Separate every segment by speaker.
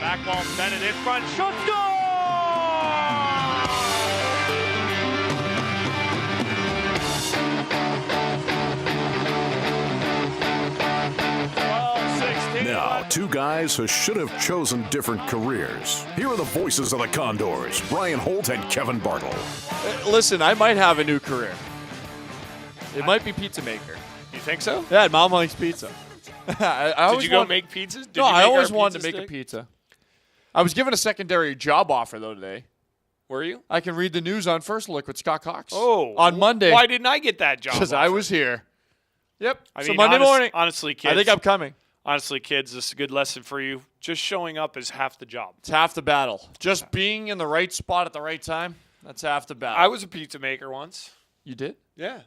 Speaker 1: Back wall, Bennett in front, shot, score!
Speaker 2: Now, two guys who should have chosen different careers. Here are the voices of the Condors, Ryan Holt and Kevin Bartle.
Speaker 3: Listen, I might have a new career. It might be pizza maker.
Speaker 4: You think so?
Speaker 3: Yeah, Mom likes pizza.
Speaker 4: Did you go make pizzas?
Speaker 3: I always wanted to make a pizza. I was given a secondary job offer, though, today.
Speaker 4: Were you?
Speaker 3: I can read the news on First Look with Scott Cox.
Speaker 4: Oh.
Speaker 3: On Monday.
Speaker 4: Why didn't I get that job offer?
Speaker 3: Because I was here. Yep.
Speaker 4: I
Speaker 3: so
Speaker 4: mean,
Speaker 3: Monday morning.
Speaker 4: Honestly, kids.
Speaker 3: I think I'm coming.
Speaker 4: Honestly, kids, this is a good lesson for you. Just showing up is half the job.
Speaker 3: It's half the battle. Just being in the right spot at the right time, that's half the battle.
Speaker 4: I was a pizza maker once.
Speaker 3: You did?
Speaker 4: Yeah.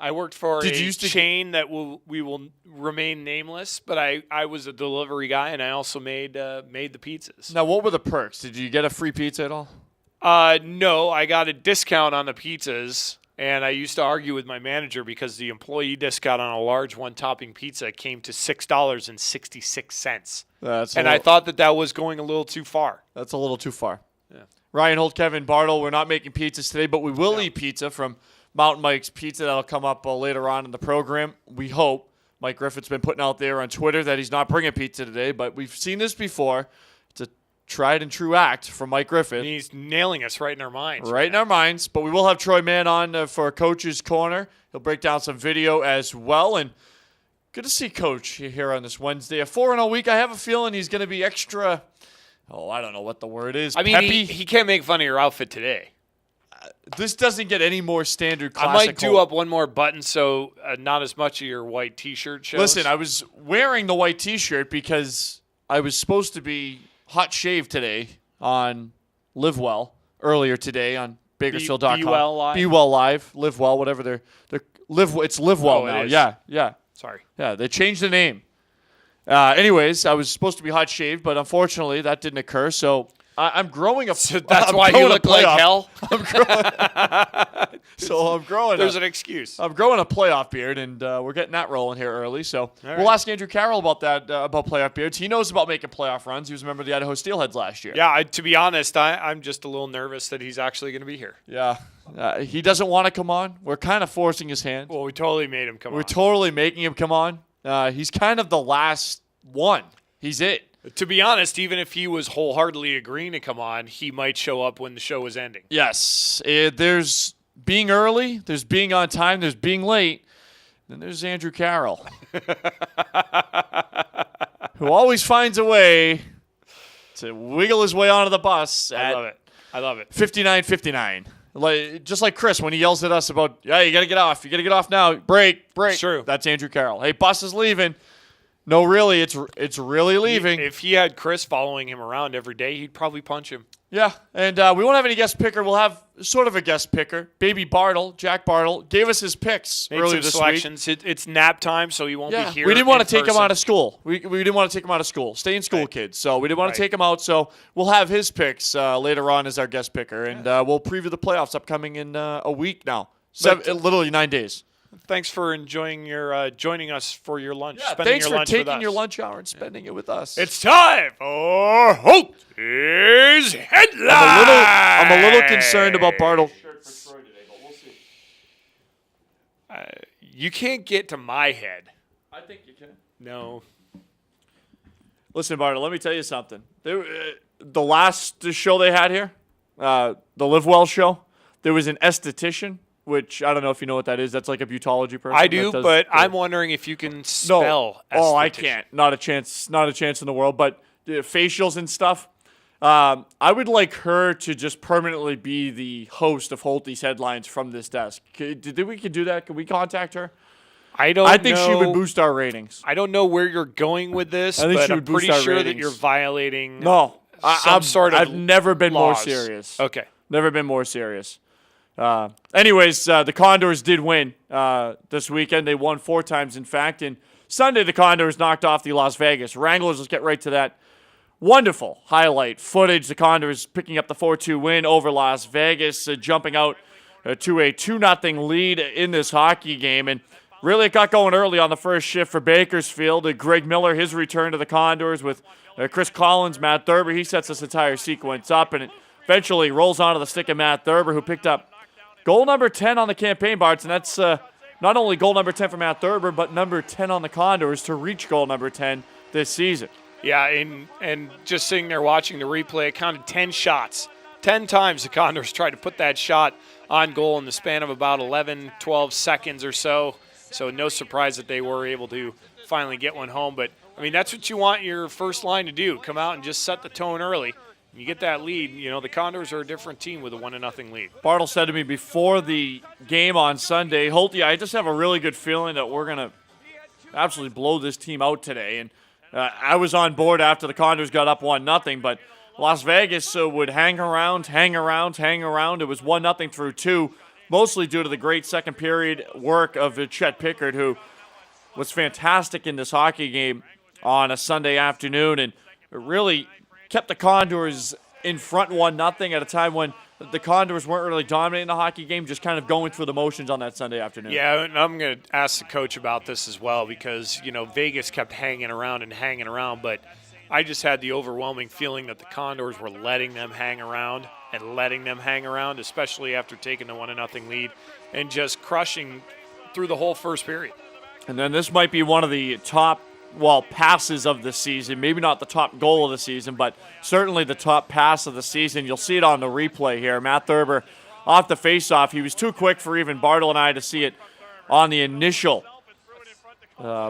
Speaker 4: I worked for a chain that we will remain nameless, but I was a delivery guy, and I also made the pizzas.
Speaker 3: Now, what were the perks? Did you get a free pizza at all?
Speaker 4: No, I got a discount on the pizzas, and I used to argue with my manager because the employee discount on a large one-topping pizza came to $6.66. I thought that was going a little too far.
Speaker 3: That's a little too far.
Speaker 4: Yeah.
Speaker 3: Ryan Holt, Kevin Bartle, we're not making pizzas today, but we will eat pizza from Mountain Mike's Pizza. That'll come up later on in the program. We hope. Mike Griffin's been putting out there on Twitter that he's not bringing pizza today, but we've seen this before. It's a tried and true act from Mike Griffin.
Speaker 4: And he's nailing us right in our minds.
Speaker 3: Right in our minds. But we will have Troy Mann on for Coach's Corner. He'll break down some video as well. And good to see Coach here on this Wednesday. A 4-0 week. I have a feeling he's going to be extra, I don't know what the word is.
Speaker 4: I mean,
Speaker 3: peppy.
Speaker 4: He can't make fun of your outfit today.
Speaker 3: This doesn't get any more standard classic.
Speaker 4: I might do up one more button so not as much of your white T-shirt shows.
Speaker 3: Listen, I was wearing the white T-shirt because I was supposed to be hot shaved today on Live Well earlier today on Bakersfield.com.
Speaker 4: Be Well Live?
Speaker 3: Be Well Live. Live Well, whatever they're it's Live Well now. Yeah.
Speaker 4: Sorry.
Speaker 3: Yeah, they changed the name. Anyways, I was supposed to be hot shaved, but unfortunately that didn't occur, so I'm growing a.
Speaker 4: So that's why you look like hell.
Speaker 3: I'm growing. I'm growing.
Speaker 4: There's an excuse.
Speaker 3: I'm growing a playoff beard, and we're getting that rolling here early. So we'll ask Andrew Carroll about that, about playoff beards. He knows about making playoff runs. He was a member of the Idaho Steelheads last year.
Speaker 4: Yeah, to be honest, I'm just a little nervous that he's actually going to be here.
Speaker 3: Yeah, he doesn't want to come on. We're kind of forcing his hand.
Speaker 4: Well, we totally made him come on.
Speaker 3: We're totally making him come on. He's kind of the last one. He's it.
Speaker 4: To be honest, even if he was wholeheartedly agreeing to come on, he might show up when the show is ending.
Speaker 3: Yes. There's being early, there's being on time, there's being late, then there's Andrew Carroll, who always finds a way to wiggle his way onto the bus.
Speaker 4: I love it.
Speaker 3: 59-59. Just like Chris when he yells at us about, you got to get off. You got to get off now. Break.
Speaker 4: True.
Speaker 3: That's Andrew Carroll. Hey, bus is leaving. No, really, it's really leaving.
Speaker 4: If he had Chris following him around every day, he'd probably punch him.
Speaker 3: Yeah, and we won't have any guest picker. We'll have sort of a guest picker. Baby Bartle, Jack Bartle, gave us his picks earlier this
Speaker 4: selections. Week. It's nap time, so he won't be here.
Speaker 3: We didn't want to take him out of school. We didn't want to take him out of school. Stay in school, kids. So we didn't want to take him out. So we'll have his picks later on as our guest picker, and we'll preview the playoffs upcoming in a week now. Literally 9 days.
Speaker 4: Thanks for enjoying your joining us for your lunch.
Speaker 3: Yeah,
Speaker 4: spending
Speaker 3: thanks
Speaker 4: your
Speaker 3: for
Speaker 4: lunch
Speaker 3: taking
Speaker 4: with us.
Speaker 3: your lunch hour and spending it with us.
Speaker 4: It's time for Holty's Headline.
Speaker 3: I'm a little concerned about Bartle.
Speaker 4: You can't get to my head.
Speaker 3: I think you can.
Speaker 4: No.
Speaker 3: Listen, Bartle, let me tell you something. The last show they had here, the Live Well show, there was an esthetician, which I don't know if you know what that is. That's like a butology person.
Speaker 4: I do, but I'm wondering if you can spell esthetician.
Speaker 3: Oh, I can't. Not a chance in the world. But facials and stuff, I would like her to just permanently be the host of Holty's Headlines from this desk. Did we could do that? Can we contact her?
Speaker 4: I think
Speaker 3: she would boost our ratings.
Speaker 4: I don't know where you're going with this, but I'm pretty sure that you're violating
Speaker 3: I've never been
Speaker 4: laws.
Speaker 3: more serious.
Speaker 4: Okay.
Speaker 3: Never been more serious. Anyways, the Condors did win this weekend. They won 4 times, in fact. And Sunday, the Condors knocked off the Las Vegas Wranglers. Let's get right to that. Wonderful highlight footage. The Condors picking up the 4-2 win over Las Vegas, jumping out to a 2-0 lead in this hockey game. And Really, it got going early on the first shift for Bakersfield. Greg Miller, his return to the Condors with Chris Collins, Matt Thurber. He sets this entire sequence up, and it eventually rolls onto the stick of Matt Thurber, who picked up goal number 10 on the campaign, Barts, and that's not only goal number 10 for Matt Thurber, but number 10 on the Condors to reach goal number 10 this season.
Speaker 4: Yeah, and just sitting there watching the replay, it counted 10 shots. 10 times the Condors tried to put that shot on goal in the span of about 11, 12 seconds or so. So no surprise that they were able to finally get one home. But, I mean, that's what you want your first line to do. Come out and just set the tone early. You get that lead. You know, the Condors are a different team with a 1-0 lead.
Speaker 3: Bartle said to me before the game on Sunday, Holty, I just have a really good feeling that we're going to absolutely blow this team out today. And I was on board after the Condors got up 1-0, but Las Vegas would hang around. It was 1-0 through 2. Mostly due to the great second period work of Chet Pickard, who was fantastic in this hockey game on a Sunday afternoon and really kept the Condors in front 1-0 at a time when the Condors weren't really dominating the hockey game, just kind of going through the motions on that Sunday afternoon.
Speaker 4: Yeah, and I'm going to ask the coach about this as well because, you know, Vegas kept hanging around, but I just had the overwhelming feeling that the Condors were letting them hang around, especially after taking the 1-0 lead and just crushing through the whole first period.
Speaker 3: And then this might be one of the top, passes of the season. Maybe not the top goal of the season, but certainly the top pass of the season. You'll see it on the replay here. Matt Thurber off the faceoff. He was too quick for even Bartle and I to see it on the initial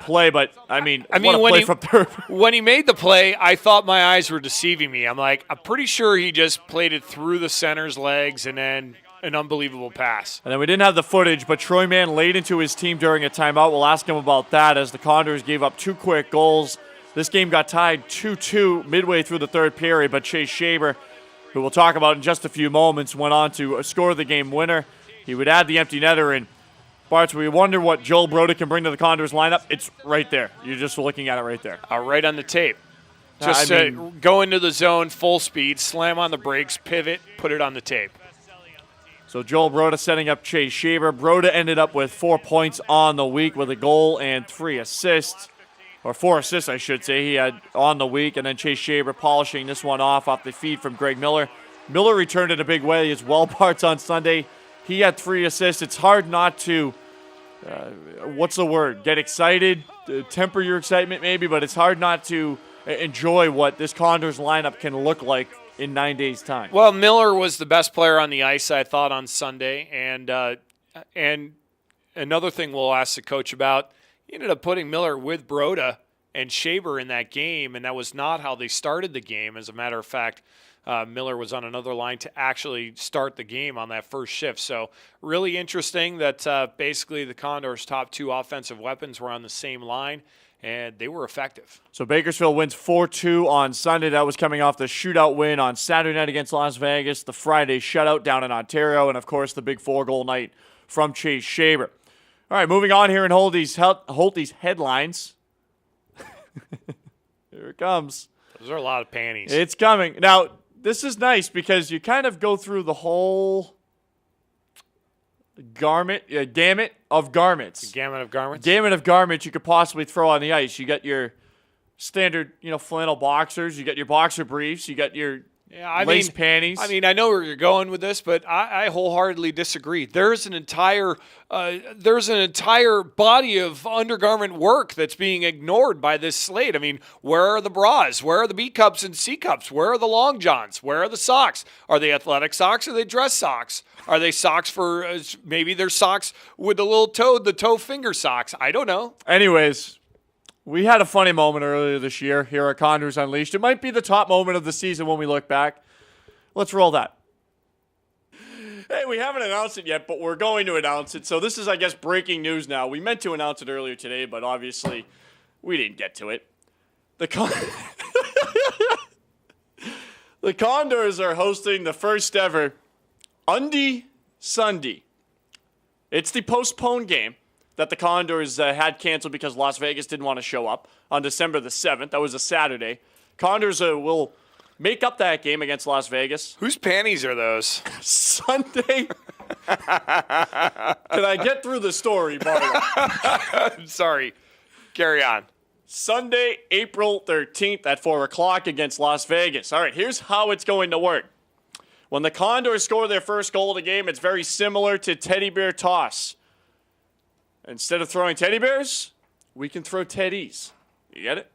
Speaker 3: play, but I mean what a play from Thurber.
Speaker 4: When he made the play, I thought my eyes were deceiving me. I'm pretty sure he just played it through the center's legs and then an unbelievable pass.
Speaker 3: And then we didn't have the footage, but Troy Mann laid into his team during a timeout. We'll ask him about that as the Condors gave up 2 quick goals. This game got tied 2-2 midway through the third period, but Chase Shaber, who we'll talk about in just a few moments, went on to score the game winner. He would add the empty netter in. Barts, we wonder what Joel Broda can bring to the Condors lineup. It's right there. You're just looking at it right there.
Speaker 4: Right on the tape. Just go into the zone, full speed, slam on the brakes, pivot, put it on the tape.
Speaker 3: So Joel Broda setting up Chase Shaver. Broda ended up with 4 points on the week with a goal and 3 assists. Or 4 assists, I should say, he had on the week. And then Chase Shaver polishing this one off the feed from Greg Miller. Miller returned in a big way as well, Barts, on Sunday. He had 3 assists. It's hard not to, get excited, temper your excitement maybe, but it's hard not to enjoy what this Condors lineup can look like in 9 days' time.
Speaker 4: Well, Miller was the best player on the ice, I thought, on Sunday. And another thing we'll ask the coach about, he ended up putting Miller with Broda and Shaber in that game, and that was not how they started the game. As a matter of fact, Miller was on another line to actually start the game on that first shift. So really interesting that basically the Condors' top 2 offensive weapons were on the same line, and they were effective.
Speaker 3: So Bakersfield wins 4-2 on Sunday. That was coming off the shootout win on Saturday night against Las Vegas, the Friday shutout down in Ontario, and, of course, the big 4-goal night from Chase Shaber. All right, moving on here in Holty's headlines. Here it comes.
Speaker 4: Those are a lot of panties.
Speaker 3: It's coming. Now, this is nice because you kind of go through the whole gamut of garments.
Speaker 4: The gamut of garments?
Speaker 3: Gamut of garments you could possibly throw on the ice. You got your standard, flannel boxers. You got your boxer briefs. You got your lace panties.
Speaker 4: I mean, I know where you're going with this, but I wholeheartedly disagree. There's an entire body of undergarment work that's being ignored by this slate. I mean, where are the bras? Where are the B cups and C cups? Where are the long johns? Where are the socks? Are they athletic socks? Or are they dress socks? Are they socks for maybe they're socks with the little toe, the toe finger socks? I don't know.
Speaker 3: Anyways, we had a funny moment earlier this year here at Condors Unleashed. It might be the top moment of the season when we look back. Let's roll that. Hey, we haven't announced it yet, but we're going to announce it. So this is, I guess, breaking news now. We meant to announce it earlier today, but obviously we didn't get to it. The Condors are hosting the first ever Undy Sunday. It's the postponed game that the Condors had canceled because Las Vegas didn't want to show up on December the 7th. That was a Saturday. Condors will make up that game against Las Vegas.
Speaker 4: Whose panties are those?
Speaker 3: Sunday, Can I get through the story, Bartle?
Speaker 4: I'm sorry. Carry on.
Speaker 3: Sunday, April 13th at 4 o'clock against Las Vegas. All right, here's how it's going to work. When the Condors score their first goal of the game, it's very similar to teddy bear toss. Instead of throwing teddy bears, we can throw teddies. You get it?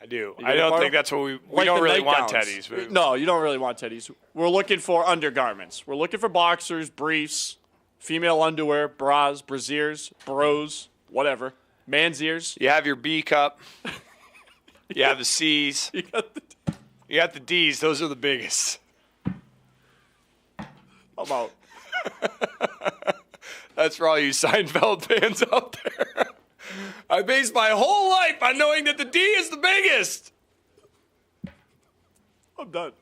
Speaker 4: I do.
Speaker 3: You
Speaker 4: I
Speaker 3: get
Speaker 4: don't
Speaker 3: it,
Speaker 4: think that's what we
Speaker 3: Like
Speaker 4: don't
Speaker 3: the
Speaker 4: really want
Speaker 3: nightgowns.
Speaker 4: teddies. But
Speaker 3: No, you don't really want teddies. We're looking for undergarments. We're looking for boxers, briefs, female underwear, bras, brasiers, bros, whatever. Man's ears.
Speaker 4: you have your B cup. You have the C's.
Speaker 3: You got the,
Speaker 4: You got the D's. Those are the biggest.
Speaker 3: how about
Speaker 4: That's for all you Seinfeld fans out there. I based my whole life on knowing that the D is the biggest.
Speaker 3: I'm done.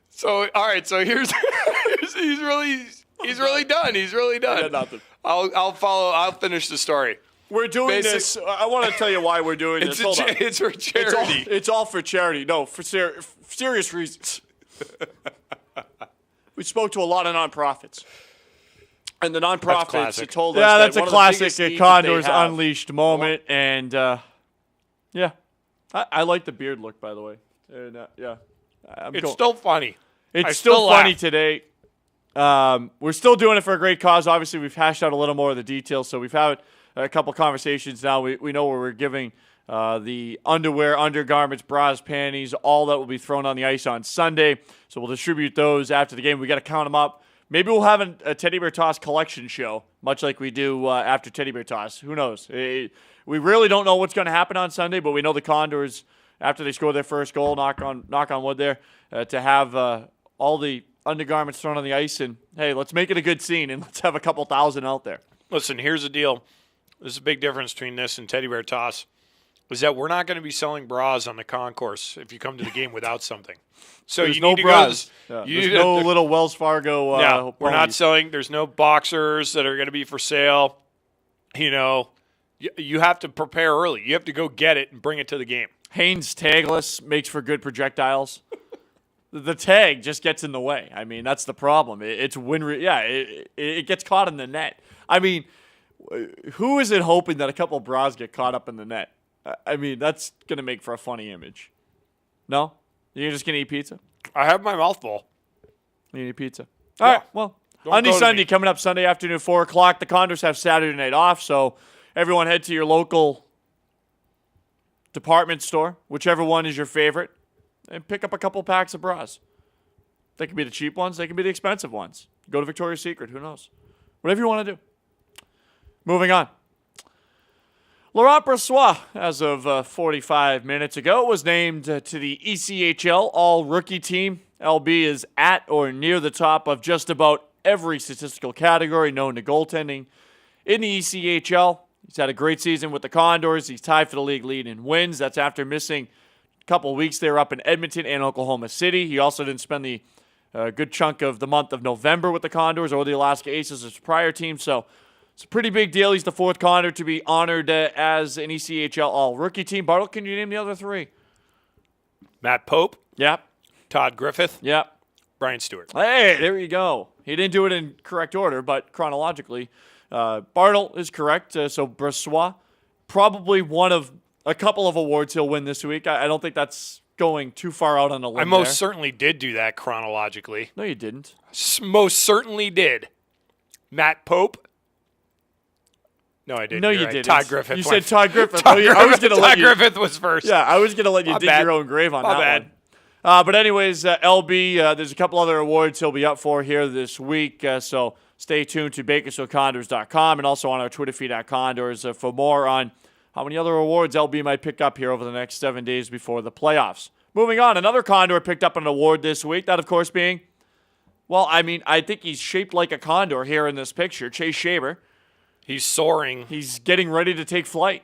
Speaker 4: So, all right. So he's really done. He's really
Speaker 3: I got
Speaker 4: done.
Speaker 3: nothing.
Speaker 4: I'll follow. I'll finish the story.
Speaker 3: We're doing this. I want to tell you why we're doing
Speaker 4: It's,
Speaker 3: this. Hold on.
Speaker 4: it's for charity.
Speaker 3: It's all for charity. No, for serious reasons. We spoke to a lot of nonprofits. And the nonprofits
Speaker 4: classic.
Speaker 3: told us yeah, that that's one a of the classic biggest needs that Condors they have-
Speaker 4: Unleashed
Speaker 3: moment. And, yeah. I like the beard look, by the way. And, yeah.
Speaker 4: It's still funny. I
Speaker 3: It's still funny
Speaker 4: laugh.
Speaker 3: today. We're still doing it for a great cause. Obviously, we've hashed out a little more of the details, so we've had a couple conversations now. We know where we're giving the underwear, undergarments, bras, panties, all that will be thrown on the ice on Sunday. So we'll distribute those after the game. We got to count them up. Maybe we'll have a Teddy Bear Toss collection show, much like we do after Teddy Bear Toss. Who knows? We really don't know what's going to happen on Sunday, but we know the Condors, after they score their first goal, knock on wood there, to have all the undergarments thrown on the ice. And, hey, let's make it a good scene, and let's have a couple thousand out there.
Speaker 4: Listen, here's the deal. There's a big difference between this and Teddy Bear Toss. Is that we're not going to be selling bras on the concourse if you come to the game without something. So
Speaker 3: There's
Speaker 4: you
Speaker 3: no
Speaker 4: need to
Speaker 3: bras.
Speaker 4: go.
Speaker 3: Yeah, there's no little Wells Fargo.
Speaker 4: No, we're not
Speaker 3: ponies.
Speaker 4: selling. There's no boxers that are going to be for sale. You know, you have to prepare early. You have to go get it and bring it to the game.
Speaker 3: Hanes tagless makes for good projectiles. The tag just gets in the way. I mean, that's the problem. It's it gets caught in the net. I mean, who is it hoping that a couple of bras get caught up in the net? I mean, that's going to make for a funny image. No? You're just going to eat pizza?
Speaker 4: I have my mouth full.
Speaker 3: You eat pizza. All right, well,
Speaker 4: Don't
Speaker 3: Monday,
Speaker 4: go to
Speaker 3: Sunday,
Speaker 4: me.
Speaker 3: coming up Sunday afternoon, 4 o'clock. The Condors have Saturday night off, so everyone head to your local department store, whichever one is your favorite, and pick up a couple packs of bras. They can be the cheap ones. They can be the expensive ones. Go to Victoria's Secret. Who knows? Whatever you want to do. Moving on. Laurent Brossoit, as of 45 minutes ago, was named to the ECHL All-Rookie Team. LB is at or near the top of just about every statistical category known to goaltending in the ECHL. He's had a great season with the Condors. He's tied for the league lead in wins. That's after missing a couple of weeks there up in Edmonton and Oklahoma City. He also didn't spend the good chunk of the month of November with the Condors or the Alaska Aces, his prior team. So it's a pretty big deal. He's the fourth Condor to be honored as an ECHL All-Rookie Team. Bartle, can you name the other three?
Speaker 4: Matt Pope,
Speaker 3: Yep.
Speaker 4: Todd Griffith,
Speaker 3: Yep.
Speaker 4: Brian Stewart.
Speaker 3: Hey, there you go. He didn't do it in correct order, but chronologically, Bartle is correct. So Brossoit, probably one of a couple of awards he'll win this week. I don't think that's going too far out on a limb.
Speaker 4: I most certainly did do that chronologically.
Speaker 3: No, you didn't.
Speaker 4: Most certainly did. Matt Pope. No, I didn't.
Speaker 3: No,
Speaker 4: You're
Speaker 3: you
Speaker 4: right.
Speaker 3: didn't.
Speaker 4: Todd Griffith.
Speaker 3: You
Speaker 4: went-
Speaker 3: said Todd Griffith.
Speaker 4: Todd
Speaker 3: Oh, yeah, I was
Speaker 4: Griffith-
Speaker 3: going to let
Speaker 4: Todd
Speaker 3: you.
Speaker 4: Griffith was first.
Speaker 3: Yeah, I was going to let you
Speaker 4: My
Speaker 3: dig
Speaker 4: bad.
Speaker 3: your own grave on
Speaker 4: My
Speaker 3: that
Speaker 4: bad.
Speaker 3: one. But anyways, LB, there's a couple other awards he'll be up for here this week. So stay tuned to BakersfieldCondors.com and also on our Twitter feed at Condors for more on how many other awards LB might pick up here over the next 7 days before the playoffs. Moving on, another Condor picked up an award this week. That, of course, being, well, I mean, I think he's shaped like a condor here in this picture. Chase Shaber.
Speaker 4: He's soaring.
Speaker 3: He's getting ready to take flight.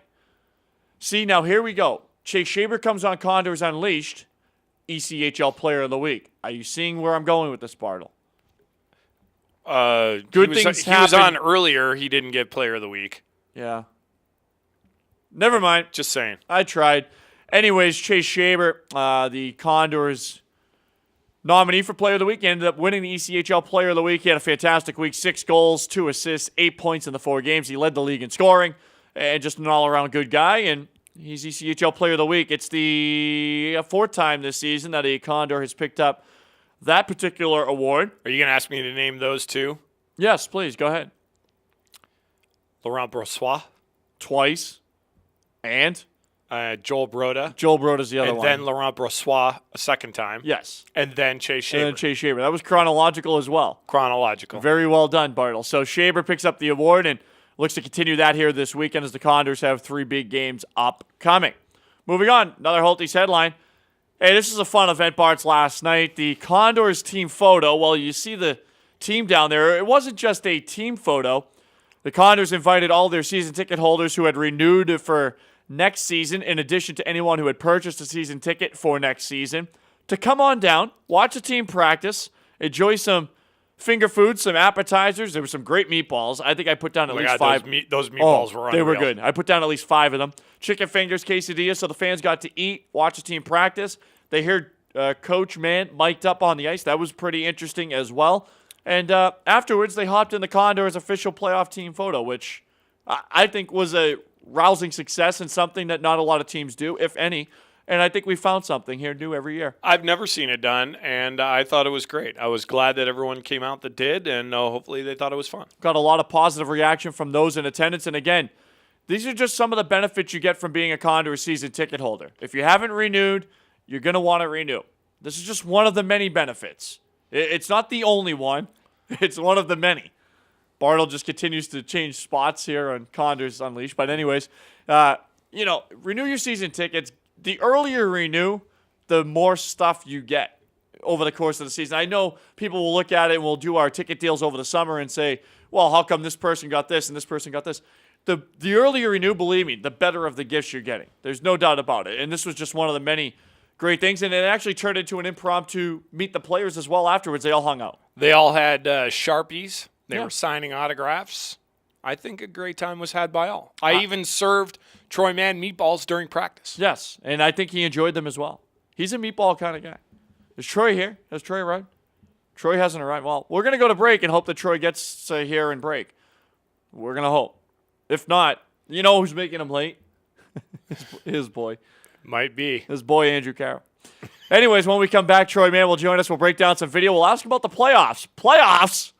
Speaker 3: See, now here we go. Chase Shaber comes on Condors Unleashed, ECHL Player of the Week. Are you seeing where I'm going with this, Bartle?
Speaker 4: Good
Speaker 3: Good
Speaker 4: he was,
Speaker 3: things
Speaker 4: He was
Speaker 3: happen.
Speaker 4: on earlier. He didn't get Player of the Week.
Speaker 3: Yeah. Never mind.
Speaker 4: Just saying.
Speaker 3: I tried. Anyways, Chase Shaber, the Condors nominee for Player of the Week. He ended up winning the ECHL Player of the Week. He had a fantastic week. 6 goals, 2 assists, 8 points in the 4 games. He led the league in scoring, and just an all-around good guy, and he's ECHL Player of the Week. It's the 4th time this season that a Condor has picked up that particular award.
Speaker 4: Are you going to ask me to name those two?
Speaker 3: Yes, please, go ahead.
Speaker 4: Laurent Brossois.
Speaker 3: Twice. And?
Speaker 4: Joel Broda.
Speaker 3: Joel Broda's the other one.
Speaker 4: And then Laurent Brossois a second time.
Speaker 3: Yes.
Speaker 4: And then Chase Shaber.
Speaker 3: And then Chase Shaber. That was chronological as well.
Speaker 4: Chronological.
Speaker 3: Very well done, Bartle. So Shaber picks up the award and looks to continue that here this weekend as the Condors have 3 big games upcoming. Moving on, another Holty's headline. Hey, this is a fun event, Bart's, last night. The Condors team photo. Well, you see the team down there. It wasn't just a team photo. The Condors invited all their season ticket holders who had renewed for next season, in addition to anyone who had purchased a season ticket for next season, to come on down, watch the team practice, enjoy some finger food, some appetizers. There were some great meatballs. I think I put down at least 5.
Speaker 4: Those meatballs were unreal.
Speaker 3: They were good. I put down at least 5 of them. Chicken fingers, quesadillas, so the fans got to eat, watch the team practice. They heard Coach Mann mic'd up on the ice. That was pretty interesting as well. And afterwards, they hopped in the Condors official playoff team photo, which I think was a rousing success and something that not a lot of teams do, if any. And I think we found something here new every year.
Speaker 4: I've never seen it done, and I thought it was great. I was glad that everyone came out that did, and hopefully they thought it was fun.
Speaker 3: Got a lot of positive reaction from those in attendance. And again, these are just some of the benefits you get from being a Condor season ticket holder. If you haven't renewed, you're going to want to renew. This is just one of the many benefits. It's not the only one. It's one of the many. Bartle just continues to change spots here on Condors Unleashed. But anyways, renew your season tickets. The earlier you renew, the more stuff you get over the course of the season. I know people will look at it and we'll do our ticket deals over the summer and say, well, how come this person got this and this person got this? The earlier you renew, believe me, the better of the gifts you're getting. There's no doubt about it. And this was just one of the many great things. And it actually turned into an impromptu meet the players as well afterwards. They all hung out.
Speaker 4: They all had Sharpies. They were signing autographs. I think a great time was had by all. I even served Troy Mann meatballs during practice.
Speaker 3: Yes, and I think he enjoyed them as well. He's a meatball kind of guy. Is Troy here? Has Troy arrived? Troy hasn't arrived. Well, we're going to go to break and hope that Troy gets here and break. We're going to hope. If not, you know who's making him late? His boy.
Speaker 4: Might be.
Speaker 3: His boy, Andrew Carroll. Anyways, when we come back, Troy Mann will join us. We'll break down some video. We'll ask about the playoffs. Playoffs?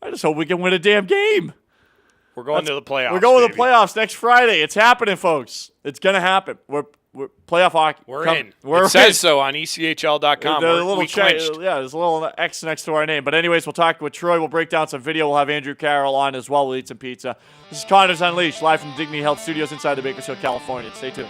Speaker 3: I just hope we can win a damn game.
Speaker 4: We're going to the playoffs.
Speaker 3: We're going to the playoffs next Friday. It's happening, folks. It's going to happen. We're playoff hockey.
Speaker 4: We're in. It says so on ECHL.com.
Speaker 3: We clinched. Yeah, there's a little X next to our name. But anyways, we'll talk with Troy. We'll break down some video. We'll have Andrew Carroll on as well. We'll eat some pizza. This is Condors Unleashed, live from Dignity Health Studios inside the Bakersfield, California. Stay tuned.